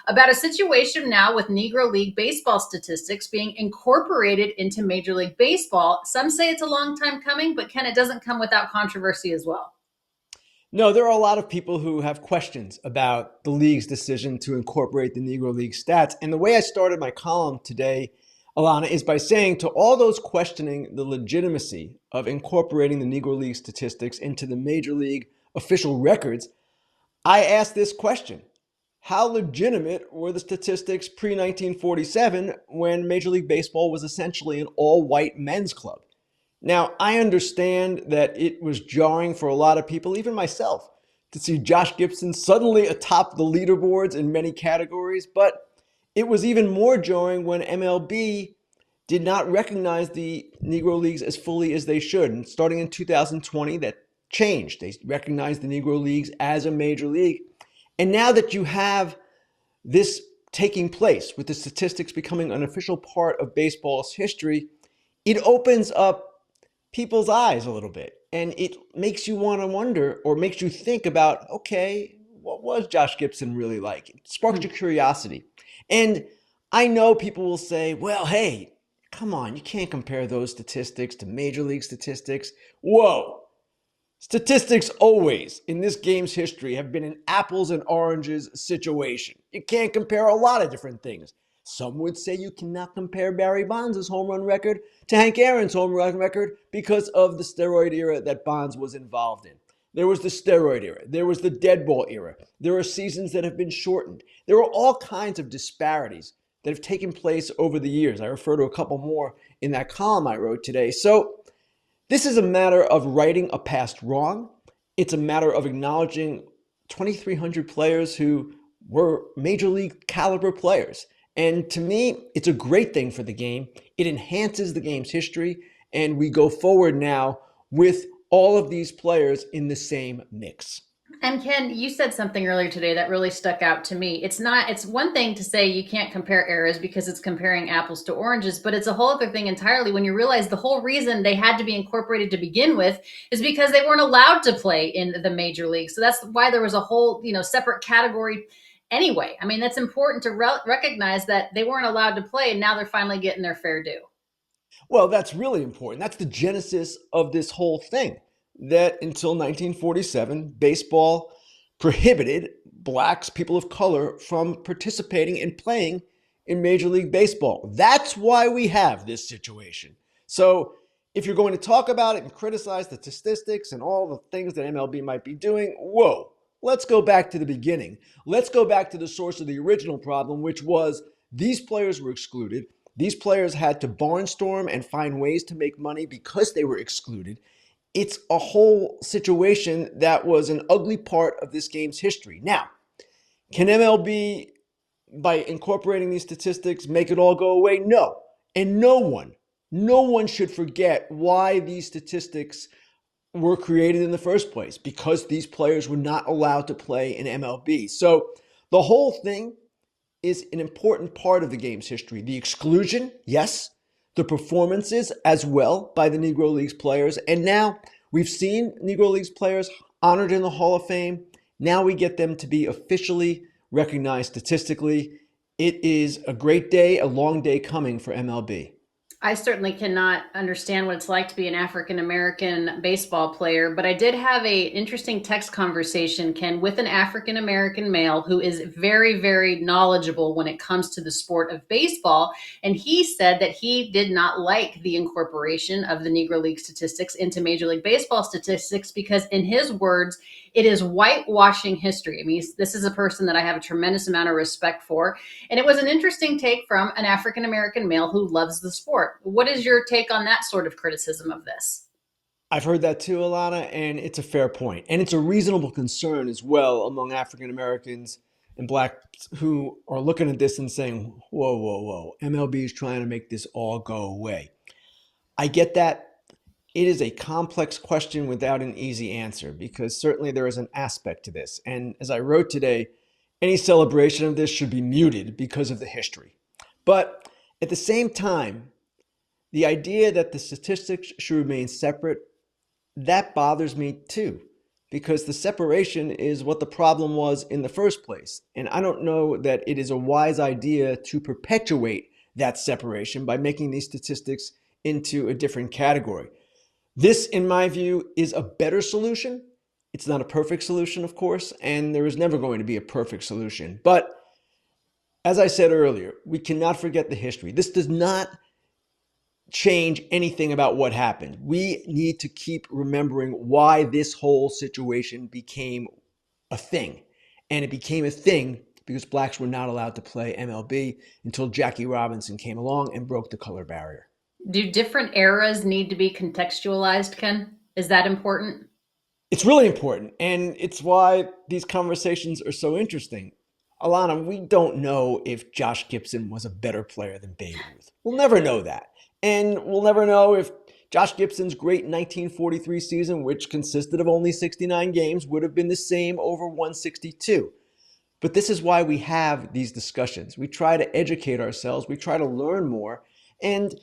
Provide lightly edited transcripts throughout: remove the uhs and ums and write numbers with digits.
about a situation now with Negro League baseball statistics being incorporated into Major League Baseball. Some say it's a long time coming, but Ken, it doesn't come without controversy as well. No, there are a lot of people who have questions about the league's decision to incorporate the Negro League stats. And the way I started my column today, Alana, is by saying to all those questioning the legitimacy of incorporating the Negro League statistics into the Major League official records, I asked this question. How legitimate were the statistics pre 1947 when Major League Baseball was essentially an all white men's club? Now, I understand that it was jarring for a lot of people, even myself, to see Josh Gibson suddenly atop the leaderboards in many categories, but it was even more jarring when MLB did not recognize the Negro Leagues as fully as they should. And starting in 2020, that changed. They recognized the Negro Leagues as a major league. And now that you have this taking place, with the statistics becoming an official part of baseball's history, it opens up people's eyes a little bit. And it makes you want to wonder, or makes you think about, okay, what was Josh Gibson really like? It sparks your curiosity. And I know people will say, well, hey, come on, you can't compare those statistics to Major League statistics. Whoa. Statistics always, in this game's history, have been an apples and oranges situation. You can't compare a lot of different things. Some would say you cannot compare Barry Bonds' home run record to Hank Aaron's home run record because of the steroid era that Bonds was involved in. There was the steroid era. There was the dead ball era. There are seasons that have been shortened. There are all kinds of disparities that have taken place over the years. I refer to a couple more in that column I wrote today. So this is a matter of righting a past wrong. It's a matter of acknowledging 2,300 players who were major league caliber players. And to me, it's a great thing for the game. It enhances the game's history, and we go forward now with all of these players in the same mix. And Ken, you said something earlier today that really stuck out to me. It's one thing to say you can't compare eras because it's comparing apples to oranges, but it's a whole other thing entirely when you realize the whole reason they had to be incorporated to begin with is because they weren't allowed to play in the major league. So that's why there was a whole, separate category anyway. I mean, that's important to recognize that they weren't allowed to play and now they're finally getting their fair due. Well, that's really important. That's the genesis of this whole thing. That until 1947, baseball prohibited blacks, people of color, from participating and playing in Major League Baseball. That's why we have this situation. So if you're going to talk about it and criticize the statistics and all the things that MLB might be doing, whoa, let's go back to the beginning. Let's go back to the source of the original problem, which was these players were excluded. These players had to barnstorm and find ways to make money because they were excluded. It's a whole situation that was an ugly part of this game's history. Now, can MLB, by incorporating these statistics, make it all go away? No. And no one should forget why these statistics were created in the first place, because these players were not allowed to play in MLB. So the whole thing is an important part of the game's history. The exclusion, yes. The performances as well by the Negro Leagues players. And now we've seen Negro Leagues players honored in the Hall of Fame. Now we get them to be officially recognized statistically. It is a great day, a long day coming for MLB. I certainly cannot understand what it's like to be an African American baseball player, but I did have a interesting text conversation, Ken, with an African American male who is very, very knowledgeable when it comes to the sport of baseball. And he said that he did not like the incorporation of the Negro League statistics into Major League Baseball statistics because, in his words, it is whitewashing history. I mean, this is a person that I have a tremendous amount of respect for. And it was an interesting take from an African American male who loves the sport. What is your take on that sort of criticism of this? I've heard that too, Alana, and it's a fair point. And it's a reasonable concern as well among African Americans and blacks who are looking at this and saying, whoa, whoa, whoa, MLB is trying to make this all go away. I get that. It is a complex question without an easy answer, because certainly there is an aspect to this. And as I wrote today, any celebration of this should be muted because of the history. But at the same time, the idea that the statistics should remain separate, that bothers me too. because the separation is what the problem was in the first place. And I don't know that it is a wise idea to perpetuate that separation by making these statistics into a different category. This, in my view, is a better solution. It's not a perfect solution, of course, and there is never going to be a perfect solution. But as I said earlier, we cannot forget the history. This does not change anything about what happened. We need to keep remembering why this whole situation became a thing. And it became a thing because blacks were not allowed to play MLB until Jackie Robinson came along and broke the color barrier. Do different eras need to be contextualized, Ken? Is that important? It's really important, and it's why these conversations are so interesting. Alanna, we don't know if Josh Gibson was a better player than Babe Ruth. We'll never know that. And we'll never know if Josh Gibson's great 1943 season, which consisted of only 69 games, would have been the same over 162. But this is why we have these discussions. We try to educate ourselves, we try to learn more, and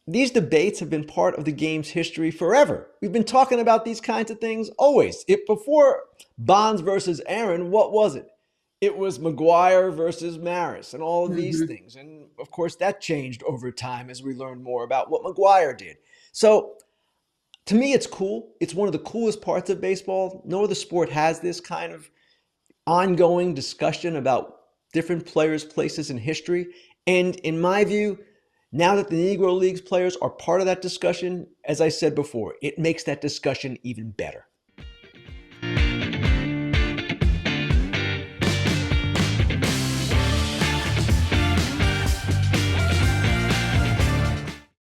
these debates have been part of the game's history forever. We've been talking about these kinds of things always. Before Bonds versus Aaron, what was it? It was McGuire versus Maris and all of these things. And of course, that changed over time as we learned more about what McGuire did. So to me, it's cool. It's one of the coolest parts of baseball. No other sport has this kind of ongoing discussion about different players' places in history. And in my view, now that the Negro Leagues players are part of that discussion, as I said before, it makes that discussion even better.